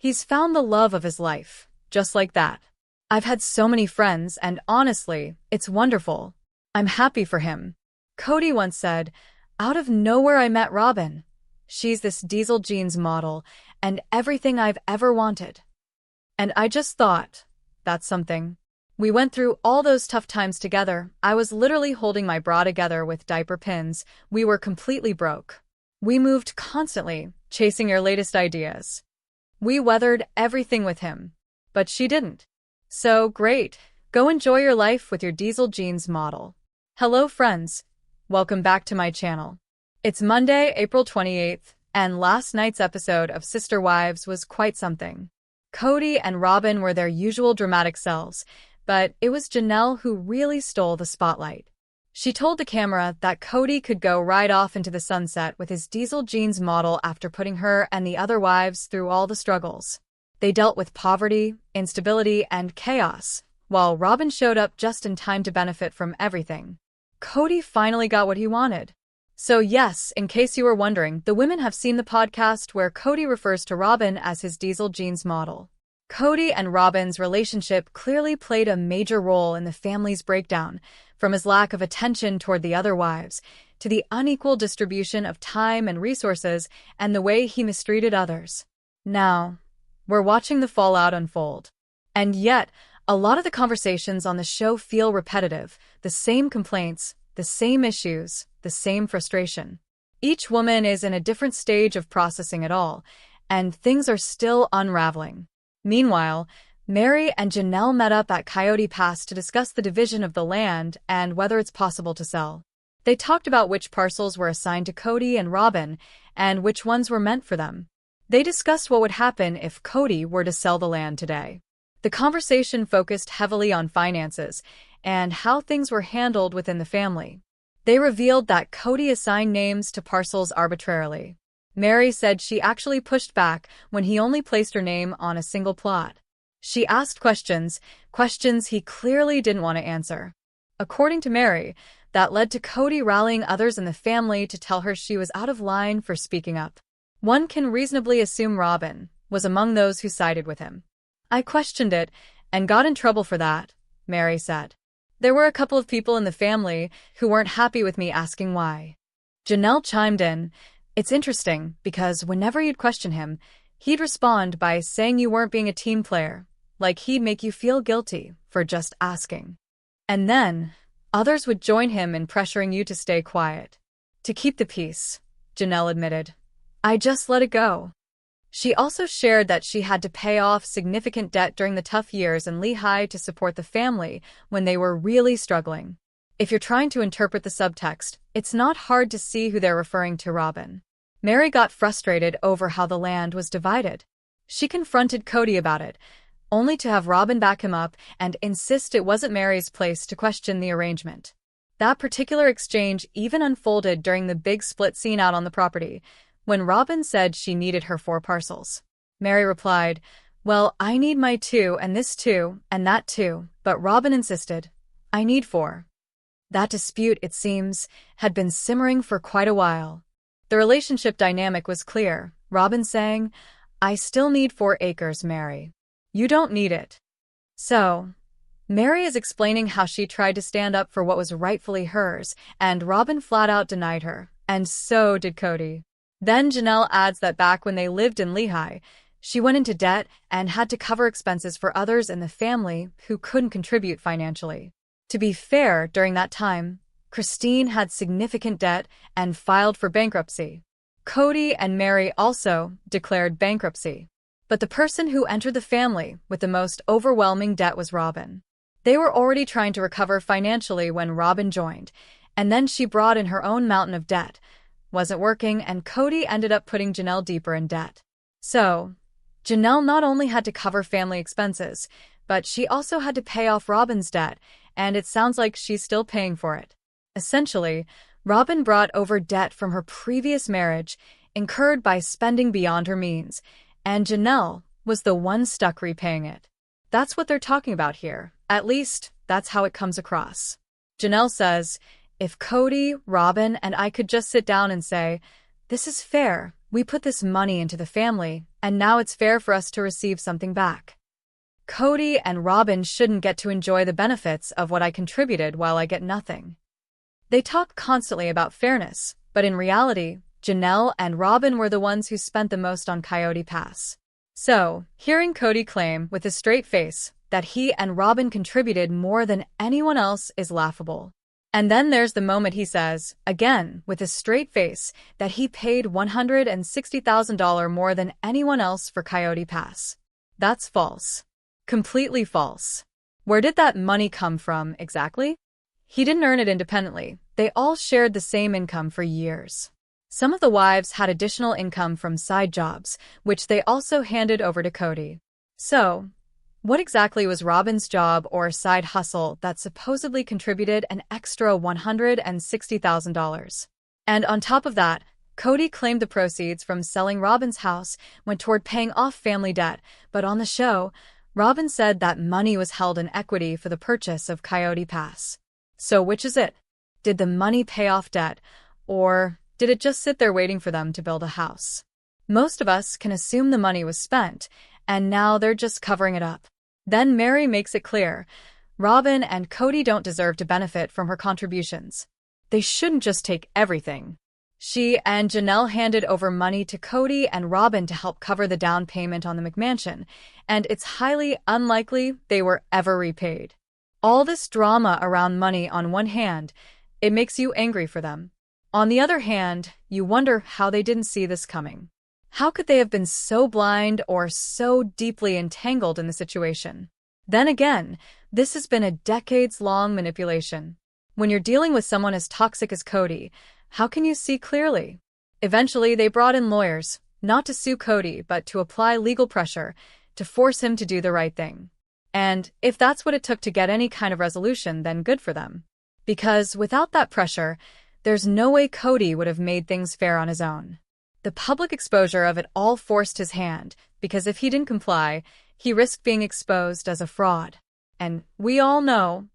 He's found the love of his life, just like that. I've had so many friends, and honestly, it's wonderful. I'm happy for him. Kody once said, "Out of nowhere I met Robyn. She's this diesel jeans model, and everything I've ever wanted. And I just thought, that's something. We went through all those tough times together. I was literally holding my bra together with diaper pins. We were completely broke. We moved constantly, chasing your latest ideas. We weathered everything with him. But she didn't. So, great. Go enjoy your life with your diesel jeans model." Hello friends. Welcome back to my channel. It's Monday, April 28th, and last night's episode of Sister Wives was quite something. Kody and Robyn were their usual dramatic selves, but it was Janelle who really stole the spotlight. She told the camera that Kody could go right off into the sunset with his diesel jeans model after putting her and the other wives through all the struggles. They dealt with poverty, instability, and chaos, while Robyn showed up just in time to benefit from everything. Kody finally got what he wanted. So yes, in case you were wondering, the women have seen the podcast where Kody refers to Robyn as his diesel jeans model. Kody and Robyn's relationship clearly played a major role in the family's breakdown, from his lack of attention toward the other wives, to the unequal distribution of time and resources, and the way he mistreated others. Now, we're watching the fallout unfold. And yet, a lot of the conversations on the show feel repetitive, the same complaints, the same issues, the same frustration. Each woman is in a different stage of processing it all, and things are still unraveling. Meanwhile, Meri and Janelle met up at Coyote Pass to discuss the division of the land and whether it's possible to sell. They talked about which parcels were assigned to Kody and Robyn and which ones were meant for them. They discussed what would happen if Kody were to sell the land today. The conversation focused heavily on finances and how things were handled within the family. They revealed that Kody assigned names to parcels arbitrarily. Meri said she actually pushed back when he only placed her name on a single plot. She asked questions he clearly didn't want to answer. According to Meri, that led to Kody rallying others in the family to tell her she was out of line for speaking up. One can reasonably assume Robyn was among those who sided with him. "I questioned it and got in trouble for that," Meri said. "There were a couple of people in the family who weren't happy with me asking why." Janelle chimed in, "It's interesting because whenever you'd question him, he'd respond by saying you weren't being a team player, like he'd make you feel guilty for just asking. And then, others would join him in pressuring you to stay quiet. To keep the peace," Janelle admitted. "I just let it go." She also shared that she had to pay off significant debt during the tough years in Lehigh to support the family when they were really struggling. If you're trying to interpret the subtext, it's not hard to see who they're referring to Robyn. Meri got frustrated over how the land was divided. She confronted Kody about it, only to have Robyn back him up and insist it wasn't Meri's place to question the arrangement. That particular exchange even unfolded during the big split scene out on the property, when Robyn said she needed her 4 parcels. Meri replied, "Well, I need my 2 and this 2 and that 2, but Robyn insisted, I need 4. That dispute, it seems, had been simmering for quite a while. The relationship dynamic was clear, Robyn saying, "I still need 4 acres, Meri. You don't need it." So, Meri is explaining how she tried to stand up for what was rightfully hers, and Robyn flat out denied her, and so did Kody. Then Janelle adds that back when they lived in Lehigh, she went into debt and had to cover expenses for others in the family who couldn't contribute financially. To be fair, during that time, Christine had significant debt and filed for bankruptcy. Kody and Meri also declared bankruptcy. But the person who entered the family with the most overwhelming debt was Robyn. They were already trying to recover financially when Robyn joined, and then she brought in her own mountain of debt. Wasn't working, and Kody ended up putting Janelle deeper in debt. So, Janelle not only had to cover family expenses, but she also had to pay off Robyn's debt, and it sounds like she's still paying for it. Essentially, Robyn brought over debt from her previous marriage, incurred by spending beyond her means, and Janelle was the one stuck repaying it. That's what they're talking about here. At least, that's how it comes across. Janelle says, "If Kody, Robyn, and I could just sit down and say, 'This is fair, We put this money into the family, and now it's fair for us to receive something back. Kody and Robyn shouldn't get to enjoy the benefits of what I contributed while I get nothing. They talk constantly about fairness, but in reality, Janelle and Robyn were the ones who spent the most on Coyote Pass. So, hearing Kody claim, with a straight face, that he and Robyn contributed more than anyone else is laughable. And then there's the moment he says, again, with a straight face, that he paid $160,000 more than anyone else for Coyote Pass. That's false. Completely false. Where did that money come from, exactly? He didn't earn it independently. They all shared the same income for years. Some of the wives had additional income from side jobs, which they also handed over to Kody. So, what exactly was Robyn's job or side hustle that supposedly contributed an extra $160,000? And on top of that, Kody claimed the proceeds from selling Robyn's house went toward paying off family debt, but on the show, Robyn said that money was held in equity for the purchase of Coyote Pass. So which is it? Did the money pay off debt, or did it just sit there waiting for them to build a house? Most of us can assume the money was spent, and now they're just covering it up. Then Meri makes it clear, Robyn and Kody don't deserve to benefit from her contributions. They shouldn't just take everything. She and Janelle handed over money to Kody and Robyn to help cover the down payment on the McMansion, and it's highly unlikely they were ever repaid. All this drama around money on one hand, it makes you angry for them. On the other hand, you wonder how they didn't see this coming. How could they have been so blind or so deeply entangled in the situation? Then again, this has been a decades-long manipulation. When you're dealing with someone as toxic as Kody, how can you see clearly? Eventually, they brought in lawyers, not to sue Kody, but to apply legal pressure, to force him to do the right thing. And if that's what it took to get any kind of resolution, then good for them. Because without that pressure, there's no way Kody would have made things fair on his own. The public exposure of it all forced his hand, because if he didn't comply, he risked being exposed as a fraud. And we all know,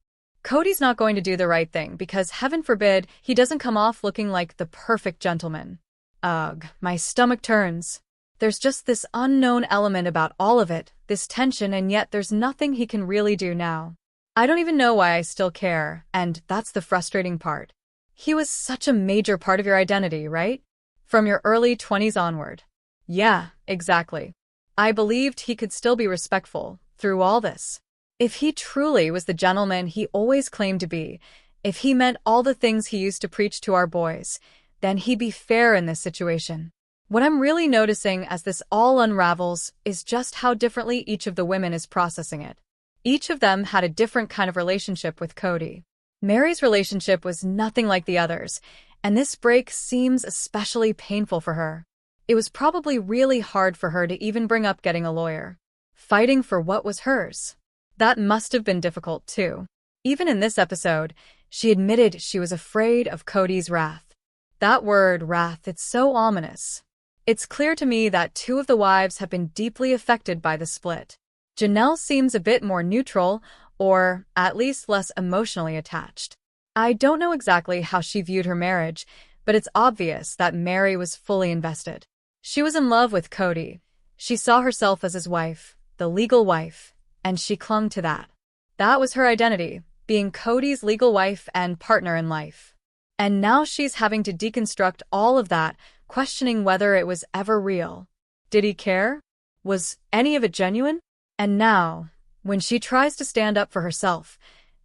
Kody's not going to do the right thing because, heaven forbid, he doesn't come off looking like the perfect gentleman. Ugh, my stomach turns. There's just this unknown element about all of it, this tension, and yet there's nothing he can really do now. I don't even know why I still care, and that's the frustrating part. He was such a major part of your identity, right? From your early 20s onward. Yeah, exactly. I believed he could still be respectful through all this. If he truly was the gentleman he always claimed to be, if he meant all the things he used to preach to our boys, then he'd be fair in this situation. What I'm really noticing as this all unravels is just how differently each of the women is processing it. Each of them had a different kind of relationship with Kody. Meri's relationship was nothing like the others, and this break seems especially painful for her. It was probably really hard for her to even bring up getting a lawyer, fighting for what was hers. That must have been difficult too. Even in this episode, she admitted she was afraid of Kody's wrath. That word, wrath, it's so ominous. It's clear to me that two of the wives have been deeply affected by the split. Janelle seems a bit more neutral, or at least less emotionally attached. I don't know exactly how she viewed her marriage, but it's obvious that Meri was fully invested. She was in love with Kody. She saw herself as his wife, the legal wife, and she clung to that. That was her identity, being Kody's legal wife and partner in life. And now she's having to deconstruct all of that, questioning whether it was ever real. Did he care? Was any of it genuine? And now, when she tries to stand up for herself,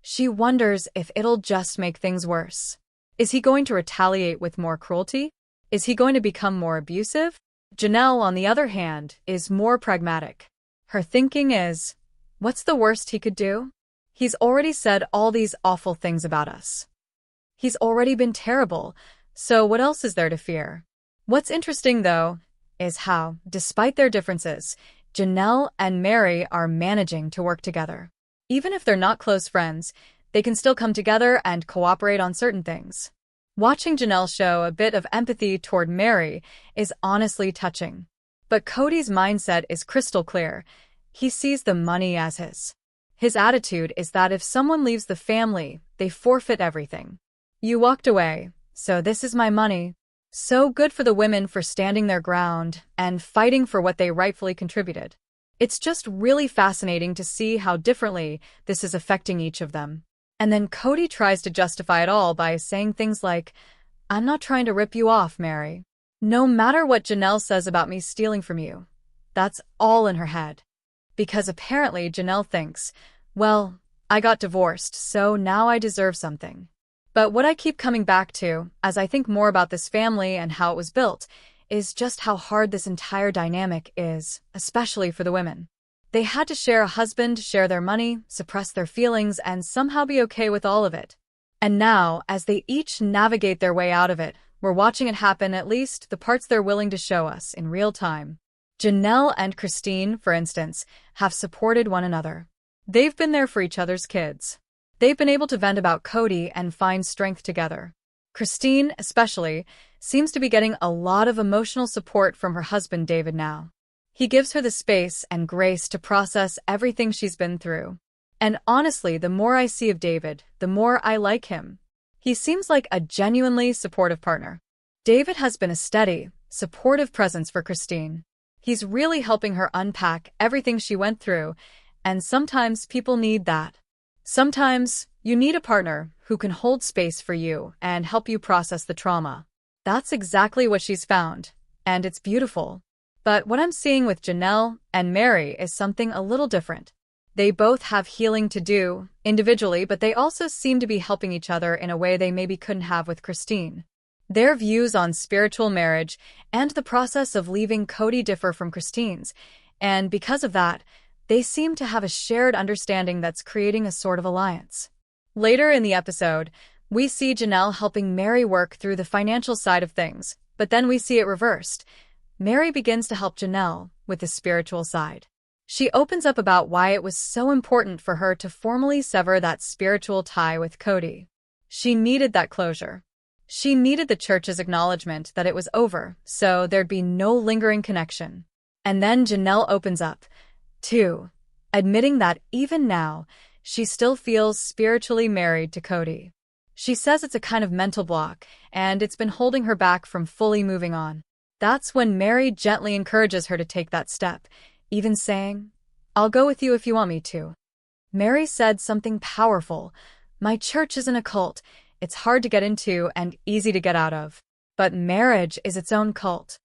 she wonders if it'll just make things worse. Is he going to retaliate with more cruelty? Is he going to become more abusive? Janelle, on the other hand, is more pragmatic. Her thinking is, what's the worst he could do? He's already said all these awful things about us. He's already been terrible, so what else is there to fear? What's interesting, though, is how, despite their differences, Janelle and Meri are managing to work together. Even if they're not close friends, they can still come together and cooperate on certain things. Watching Janelle show a bit of empathy toward Meri is honestly touching. But Kody's mindset is crystal clear. He sees the money as his. His attitude is that if someone leaves the family, they forfeit everything. You walked away, so this is my money. So good for the women for standing their ground and fighting for what they rightfully contributed. It's just really fascinating to see how differently this is affecting each of them. And then Kody tries to justify it all by saying things like, "I'm not trying to rip you off, Meri. No matter what Janelle says about me stealing from you." That's all in her head. Because apparently Janelle thinks, well, I got divorced, so now I deserve something. But what I keep coming back to, as I think more about this family and how it was built, is just how hard this entire dynamic is, especially for the women. They had to share a husband, share their money, suppress their feelings, and somehow be okay with all of it. And now, as they each navigate their way out of it, we're watching it happen, at least the parts they're willing to show us in real time. Janelle and Christine, for instance, have supported one another. They've been there for each other's kids. They've been able to vent about Kody and find strength together. Christine, especially, seems to be getting a lot of emotional support from her husband David now. He gives her the space and grace to process everything she's been through. And honestly, the more I see of David, the more I like him. He seems like a genuinely supportive partner. David has been a steady, supportive presence for Christine. He's really helping her unpack everything she went through, and sometimes people need that. Sometimes you need a partner who can hold space for you and help you process the trauma. That's exactly what she's found, and it's beautiful. But what I'm seeing with Janelle and Meri is something a little different. They both have healing to do, individually, but they also seem to be helping each other in a way they maybe couldn't have with Christine. Their views on spiritual marriage and the process of leaving Kody differ from Christine's, and because of that, they seem to have a shared understanding that's creating a sort of alliance. Later in the episode, we see Janelle helping Meri work through the financial side of things, but then we see it reversed. Meri begins to help Janelle with the spiritual side. She opens up about why it was so important for her to formally sever that spiritual tie with Kody. She needed that closure. She needed the church's acknowledgement that it was over, so there'd be no lingering connection. And then Janelle opens up, too, admitting that even now, she still feels spiritually married to Kody. She says it's a kind of mental block, and it's been holding her back from fully moving on. That's when Meri gently encourages her to take that step, even saying, "I'll go with you if you want me to." Meri said something powerful. "My church isn't a cult. It's hard to get into and easy to get out of. But marriage is its own cult."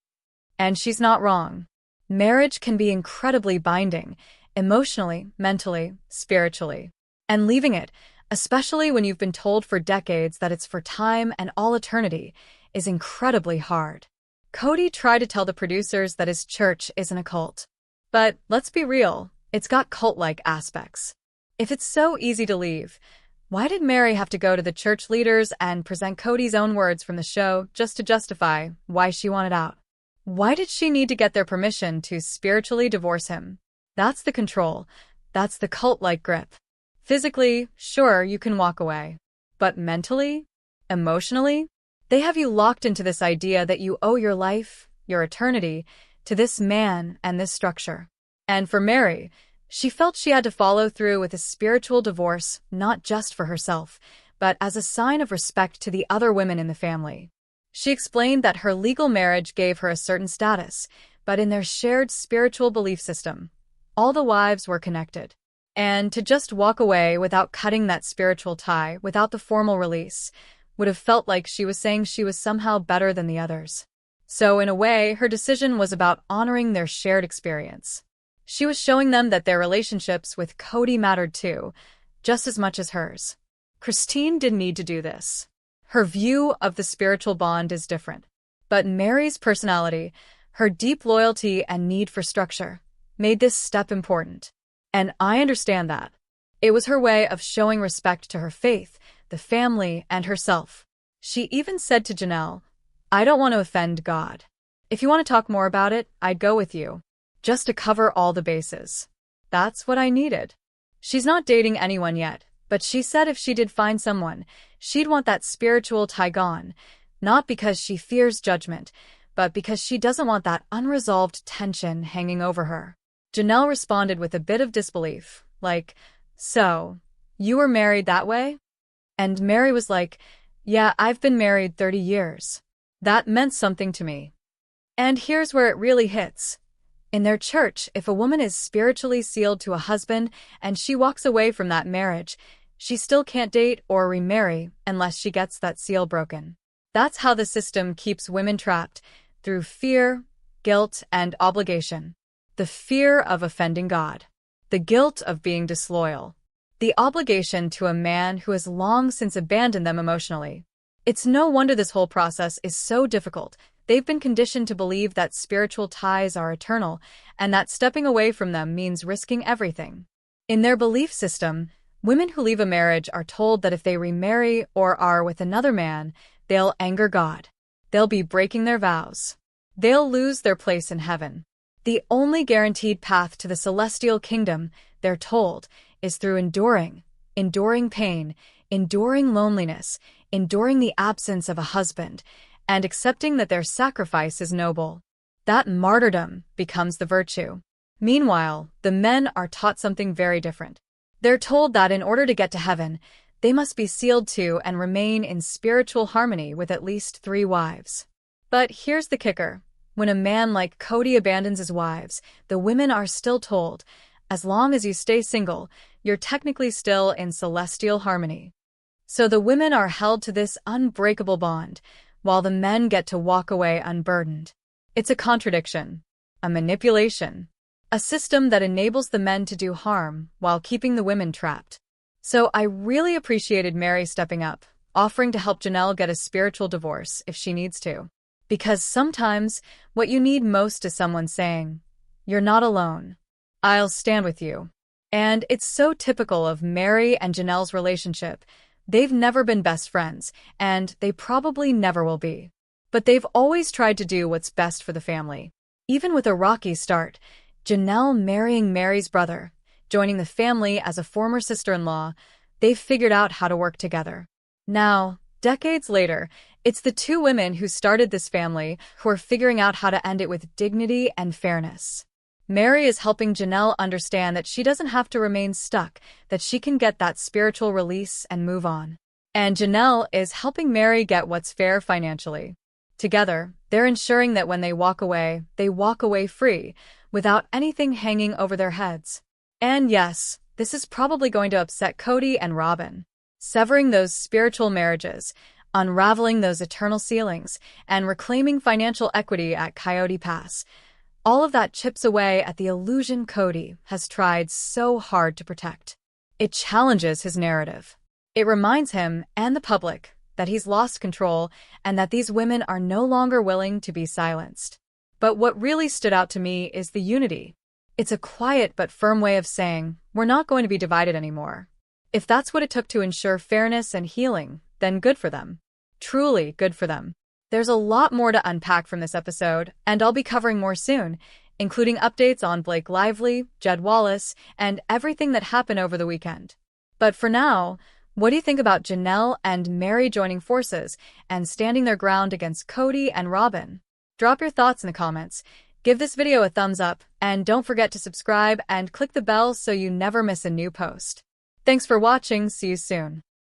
And she's not wrong. Marriage can be incredibly binding, emotionally, mentally, spiritually. And leaving it, especially when you've been told for decades that it's for time and all eternity, is incredibly hard. Kody tried to tell the producers that his church isn't a cult. But let's be real, it's got cult-like aspects. If it's so easy to leave, why did Meri have to go to the church leaders and present Kody's own words from the show just to justify why she wanted out? Why did she need to get their permission to spiritually divorce him? That's the control. That's the cult-like grip. Physically, sure, you can walk away. But mentally? Emotionally? They have you locked into this idea that you owe your life, your eternity, to this man and this structure. And for Meri, she felt she had to follow through with a spiritual divorce, not just for herself, but as a sign of respect to the other women in the family. She explained that her legal marriage gave her a certain status, but in their shared spiritual belief system, all the wives were connected. And to just walk away without cutting that spiritual tie, without the formal release, would have felt like she was saying she was somehow better than the others. So in a way, her decision was about honoring their shared experience. She was showing them that their relationships with Kody mattered too, just as much as hers. Christine didn't need to do this. Her view of the spiritual bond is different. But Meri's personality, her deep loyalty and need for structure, made this step important. And I understand that. It was her way of showing respect to her faith, the family, and herself. She even said to Janelle, "I don't want to offend God. If you want to talk more about it, I'd go with you. Just to cover all the bases." That's what I needed. She's not dating anyone yet, but she said if she did find someone, she'd want that spiritual tie gone, not because she fears judgment, but because she doesn't want that unresolved tension hanging over her. Janelle responded with a bit of disbelief, like, "So, you were married that way?" And Meri was like, "Yeah, I've been married 30 years. That meant something to me. And here's where it really hits. In their church, if a woman is spiritually sealed to a husband and she walks away from that marriage, she still can't date or remarry unless she gets that seal broken. That's how the system keeps women trapped, through fear, guilt, and obligation. The fear of offending God. The guilt of being disloyal. The obligation to a man who has long since abandoned them emotionally. It's no wonder this whole process is so difficult. They've been conditioned to believe that spiritual ties are eternal and that stepping away from them means risking everything. In their belief system, women who leave a marriage are told that if they remarry or are with another man, they'll anger God. They'll be breaking their vows. They'll lose their place in heaven. The only guaranteed path to the celestial kingdom, they're told, is through enduring pain, enduring loneliness, enduring the absence of a husband, and accepting that their sacrifice is noble. That martyrdom becomes the virtue. Meanwhile, the men are taught something very different. They're told that in order to get to heaven, they must be sealed to and remain in spiritual harmony with at least 3 wives. But here's the kicker. When a man like Kody abandons his wives, the women are still told, as long as you stay single, you're technically still in celestial harmony. So the women are held to this unbreakable bond, while the men get to walk away unburdened. It's a contradiction, a manipulation, a system that enables the men to do harm while keeping the women trapped. So I really appreciated Meri stepping up, offering to help Janelle get a spiritual divorce if she needs to. Because sometimes what you need most is someone saying, "You're not alone. I'll stand with you." And it's so typical of Meri and Janelle's relationship. They've never been best friends, and they probably never will be. But they've always tried to do what's best for the family. Even with a rocky start, Janelle marrying Meri's brother, joining the family as a former sister-in-law, they've figured out how to work together. Now, decades later, it's the 2 women who started this family who are figuring out how to end it with dignity and fairness. Meri is helping Janelle understand that she doesn't have to remain stuck, that she can get that spiritual release and move on. And Janelle is helping Meri get what's fair financially. Together, they're ensuring that when they walk away free, without anything hanging over their heads. And yes, this is probably going to upset Kody and Robyn. Severing those spiritual marriages, unraveling those eternal ceilings, and reclaiming financial equity at Coyote Pass. All of that chips away at the illusion Kody has tried so hard to protect. It challenges his narrative. It reminds him and the public that he's lost control and that these women are no longer willing to be silenced. But what really stood out to me is the unity. It's a quiet but firm way of saying, we're not going to be divided anymore. If that's what it took to ensure fairness and healing, then good for them. Truly good for them. There's a lot more to unpack from this episode, and I'll be covering more soon, including updates on Blake Lively, Jed Wallace, and everything that happened over the weekend. But for now, what do you think about Janelle and Meri joining forces and standing their ground against Kody and Robyn? Drop your thoughts in the comments, give this video a thumbs up, and don't forget to subscribe and click the bell so you never miss a new post. Thanks for watching, see you soon.